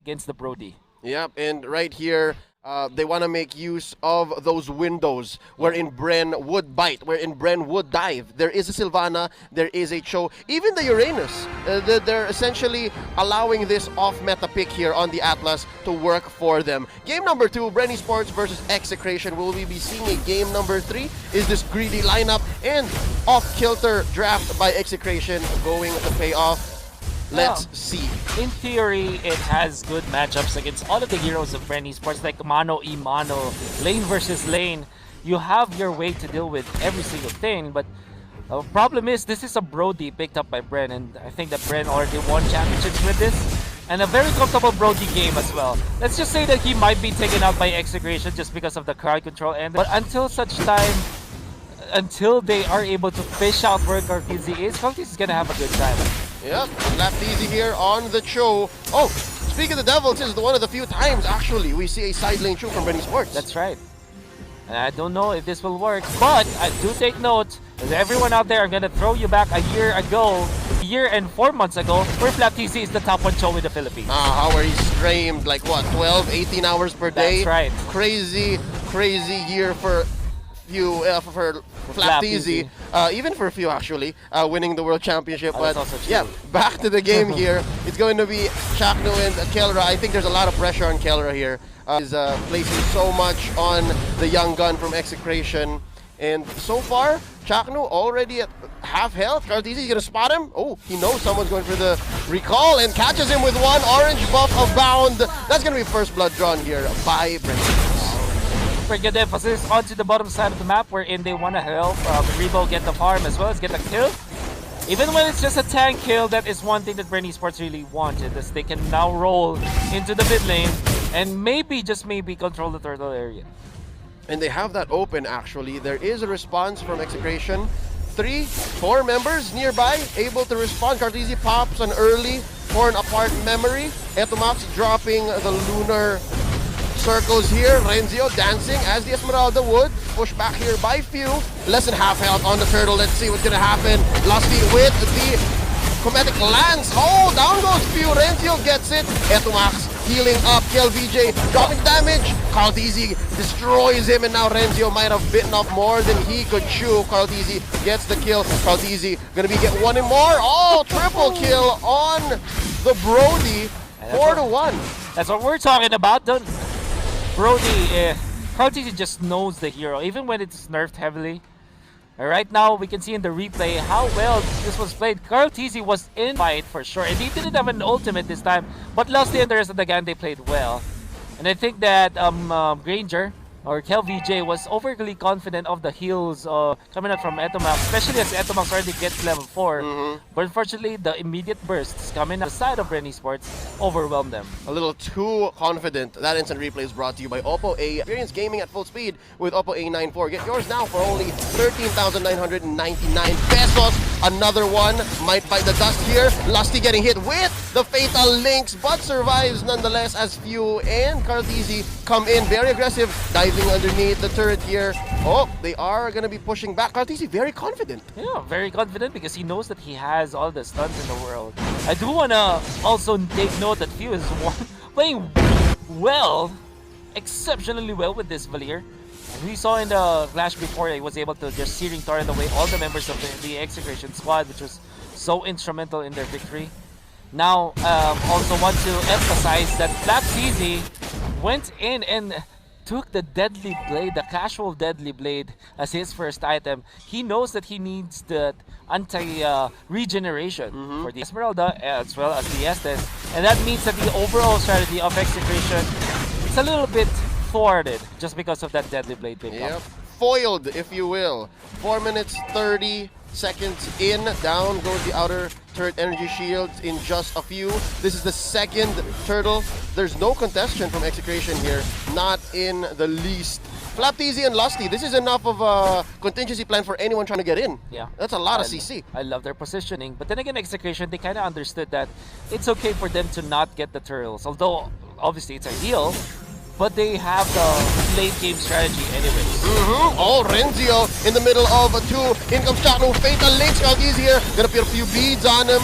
against the Brody. Yep, and right here, they want to make use of those windows wherein Bren would bite, wherein Bren would dive. There is a Sylvana, there is a Cho, even the Uranus. They're essentially allowing this off-meta pick here on the Atlas to work for them. Game number 2, Bren Esports versus Execration. Will we be seeing a game number 3? Is this greedy lineup and off-kilter draft by Execration going to pay off? Let's see. In theory, it has good matchups against all of the heroes of Bren Esports, like mano y mano, lane versus lane. You have your way to deal with every single thing, but the problem is this is a Brody picked up by Bren, and I think that Bren already won championships with this, and a very comfortable Brody game as well. Let's just say that he might be taken out by Execration just because of the crowd control, but until such time, until they are able to fish out where Cartesi is gonna have a good time. Yep, left easy here on the Cho. Oh, speaking of the Devils, this is one of the few times actually we see a side lane Cho from Bren Esports. That's right. And I don't know if this will work, but I do take note that everyone out there are gonna throw you back a year and 4 months ago, where Flatteezy is the top one Cho in the Philippines. How are he streamed like what, 12, 18 hours per day? That's right. Crazy year for few for Flatteezy. Even for a few actually, winning the World Championship. But yeah, back to the game here. It's going to be Chakno and Kelra. I think there's a lot of pressure on Kelra here. He's placing so much on the young gun from Execration. And so far, Chakno already at half health. Cartesi gonna spot him. Oh, he knows someone's going for the recall and catches him with one orange buff of bound. That's gonna be first blood drawn here by Bren. Good emphasis onto the bottom side of the map, wherein they want to help Rebo get the farm as well as get the kill. Even when it's just a tank kill, that is one thing that Bren Esports really wanted, as they can now roll into the mid lane and maybe, just maybe, control the turtle area. And they have that open actually. There is a response from Execration. 4 members nearby able to respond. Cartesi pops an early torn apart memory. Etomax dropping the lunar circles here. Renzio dancing as the Esmeralda would push back here by few. Less than half health on the turtle. Let's see what's gonna happen. Lusty with the Chromatic Lance. Oh, down goes few. Renzio gets it. Etomax healing up. Kill VJ dropping damage. Cartesi destroys him, and now Renzio might have bitten off more than he could chew. Cartesi gets the kill. Cartesi gonna be get one and more. Oh, triple kill on the Brody. 4-1. That's what we're talking about. Brody, Cartesi just knows the hero, even when it's nerfed heavily. Right now, we can see in the replay how well this was played. Cartesi was in fight for sure, and he didn't have an ultimate this time, but Lusty and the rest of the gang, they played well. And I think that Granger, or Kel VJ, was overly confident of the heals coming out from Etomax, especially as Etomax already gets level 4. But unfortunately, the immediate bursts coming out the side of Bren Esports overwhelmed them. A little too confident. That instant replay is brought to you by Oppo A. Experience gaming at full speed with Oppo A94. Get yours now for only 13,999 pesos. Another one might bite the dust here. Lusty getting hit with the Fatal Links, but survives nonetheless as Few and Cartesi come in very aggressive, diving underneath the turret here. Oh, they are going to be pushing back. Cartesi very confident. Yeah, very confident because he knows that he has all the stuns in the world. I do want to also take note that Few is playing well, exceptionally well with this Valier. We saw in the Clash before, he was able to just searing torrent away all the members of the Execration squad, which was so instrumental in their victory. Now, also want to emphasize that Flatteezy went in and took the Deadly Blade, the casual Deadly Blade, as his first item. He knows that he needs the anti-regeneration for the Esmeralda as well as the Estes, and that means that the overall strategy of Execration is a little bit thwarted just because of that Deadly Blade pickup. Yep, foiled if you will. 4 minutes 30 seconds in, down goes the outer turret energy shields in just a few. This is the second turtle. There's no contestation from Execration here, not in the least. Flatteezy and Lusty, this is enough of a contingency plan for anyone trying to get in. Yeah, that's a lot of CC. I love their positioning, but then again, Execration, they kind of understood that it's okay for them to not get the turtles, although obviously it's ideal, but they have the late game strategy anyways. Oh, Renzio in the middle of two. In comes Chakno. Fatal Links. He's here. Gonna put a few beads on him.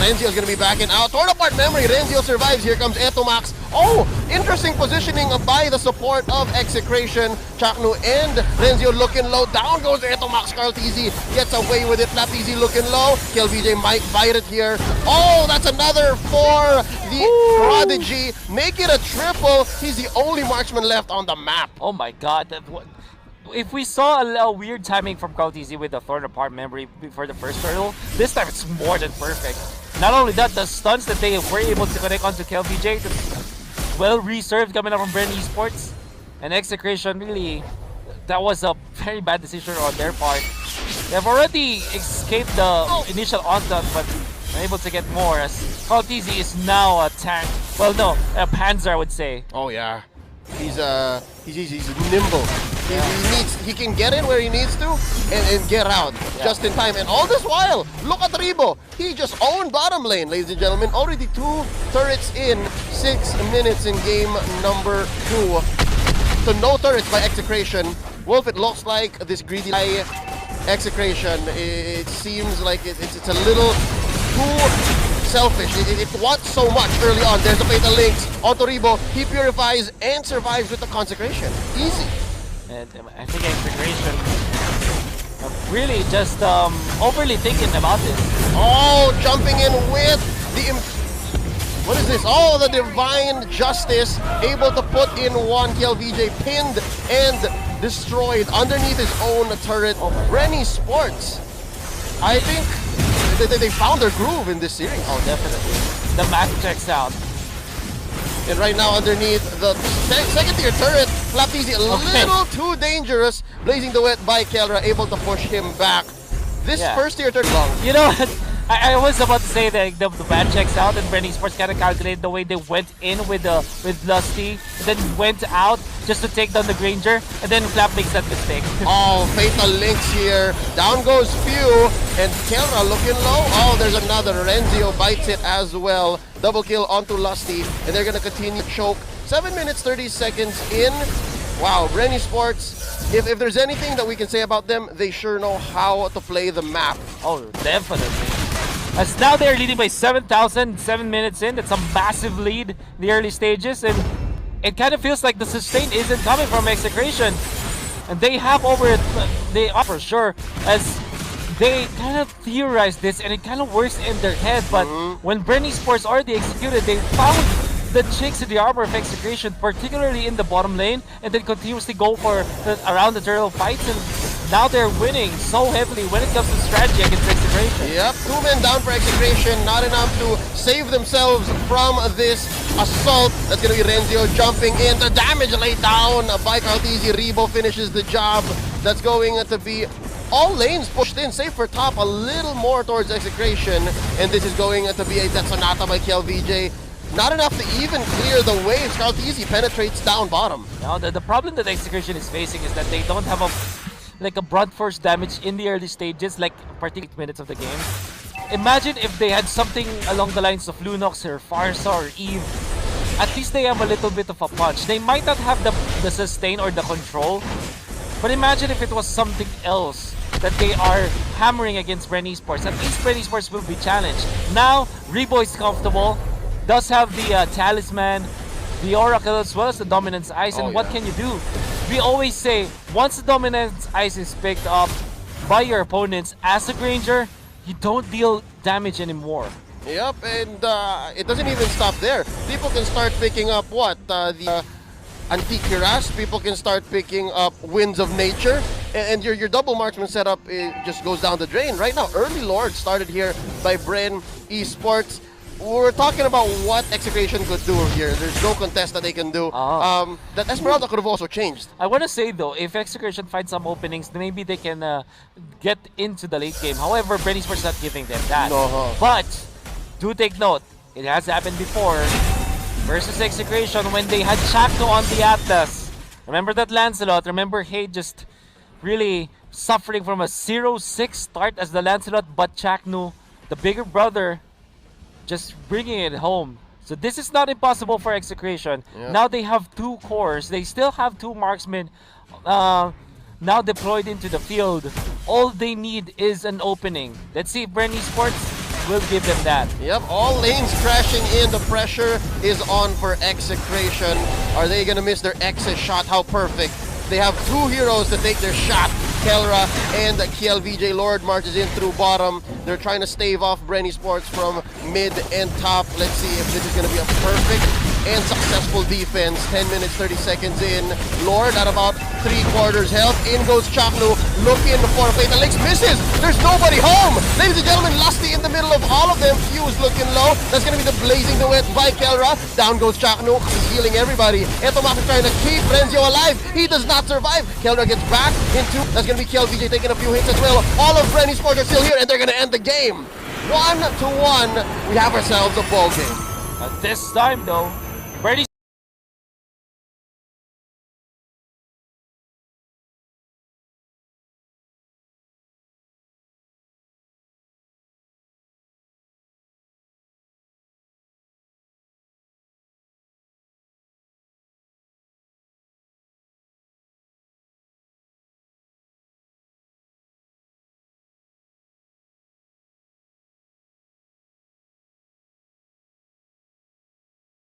Renzio's gonna be backing out. Torn apart memory. Renzio survives. Here comes Etomax. Oh, interesting positioning by the support of Execration. Chakno and Renzio looking low. Down goes Etomax. Carltizi gets away with it. Flaptizi looking low. KLVJ might bite it here. Oh, that's another for the Prodigy. Make it a triple. He's the only marksman left on the map. Oh my god. If we saw a weird timing from Carltizi with the third apart memory before the first turtle, this time it's more than perfect. Not only that, the stuns that they were able to connect onto KLVJ, well reserved coming up from Bren Esports. And Execration, really, that was a very bad decision on their part. They've already escaped the initial onslaught, but are able to get more as Carltizi is now a tank. Well, no, a Panzer, I would say. Oh yeah, he's nimble. He can get in where he needs to and get out just in time. And all this while, look at Ribo. He just owned bottom lane, ladies and gentlemen. Already 2 turrets in 6 minutes in game number 2. So no turrets by Execration. Wolf, it looks like this greedy Execration. It seems like it's a little too selfish. It wants so much early on. There's the Fatal Links onto Ribo. He purifies and survives with the Consecration. Easy. And I think Execration really just overly thinking about this. Oh, jumping in with the... What is this? Oh, the Divine Justice. Able to put in one. KLVJ pinned and destroyed underneath his own turret. Bren Esports. I think they found their groove in this series. Oh, definitely. The map checks out. And right now underneath the second tier turret, Flaptizi a little too dangerous. Blazing the Wet by Kelra, able to push him back. This first tier turret long. You know what? I was about to say that the bad checks out and Bren Esports kind of calculated the way they went in with Lusty, then went out just to take down the Granger, and then Flap makes that mistake. Oh, Fatal Links here. Down goes Few, and Kelra looking low. Oh, there's another. Renzio bites it as well. Double kill onto Lusty, and they're gonna continue choke. 7 minutes, 30 seconds in. Wow, Bren Esports, if there's anything that we can say about them, they sure know how to play the map. Oh, definitely. As now they're leading by 7,000, 7 minutes in. That's a massive lead in the early stages, and it kind of feels like the sustain isn't coming from Execration. And they have they are for sure, as they kind of theorize this, and it kind of works in their head. But when Bren Esports already executed, they found the chicks in the armor of Execration, particularly in the bottom lane, and then continuously go for around the turtle fights, and now they're winning so heavily when it comes to strategy against Execration. Yep, 2 men down for Execration, not enough to save themselves from this assault. That's gonna be Renzio jumping in. The damage laid down by Carltizi. Ribo finishes the job. That's going to be all lanes pushed in, save for top, a little more towards Execration, and this is going to be a Death Sonata by KLVJ. Not enough to even clear the waves. Carltizi penetrates down bottom. Now the problem that Execration is facing is that they don't have a brunt force damage in the early stages, like particular minutes of the game. Imagine if they had something along the lines of Lunox or Farsa or Eve. At least they have a little bit of a punch. They might not have the sustain or the control, but imagine if it was something else that they are hammering against Bren Esports. At least Bren Esports will be challenged. Now, Rebo is comfortable, does have the Talisman, the Oracle, as well as the Dominance Ice, and what can you do? We always say, once the Dominance Ice is picked up by your opponents as a Granger, you don't deal damage anymore. Yep, and it doesn't even stop there. People can start picking up the Antique Cuirass. People can start picking up Winds of Nature, and your double marksman setup just goes down the drain. Right now, Early Lord started here by Bren Esports. We're talking about what Execration could do here. There's no contest that they can do. That Esmeralda could have also changed. I want to say though, if Execration finds some openings, maybe they can get into the late game. However, Bren Esports not giving them that. But do take note, it has happened before versus Execration when they had Chakno on the Atlas. Remember that Lancelot? Remember Hate just really suffering from a 0-6 start as the Lancelot, but Chakno, the bigger brother, just bringing it home. So this is not impossible for Execration. Yeah. Now they have 2 cores. They still have 2 marksmen now deployed into the field. All they need is an opening. Let's see if Bren Esports will give them that. Yep, all lanes crashing in. The pressure is on for Execration. Are they gonna miss their exit shot? How perfect. They have 2 heroes to take their shot. Kelra and KLVJ Lord marches in through bottom. They're trying to stave off Bren Esports from mid and top. Let's see if this is gonna be a perfect and successful defense. 10 minutes, 30 seconds in. Lord at about 3/4 health. In goes Chaknu, looking for a fatal Lix, misses. There's nobody home. Ladies and gentlemen, Lusty in the middle of all of them. Fuse looking low. That's gonna be the blazing duet by Kelra. Down goes Chaknu, he's healing everybody. Etomak is trying to keep Renzio alive. He does not survive. Kelra gets back into, that's gonna be KLVJ taking a few hits as well. All of Bren Esports are still here and they're gonna end the game. 1-1. We have ourselves a ball game. At this time though, Bren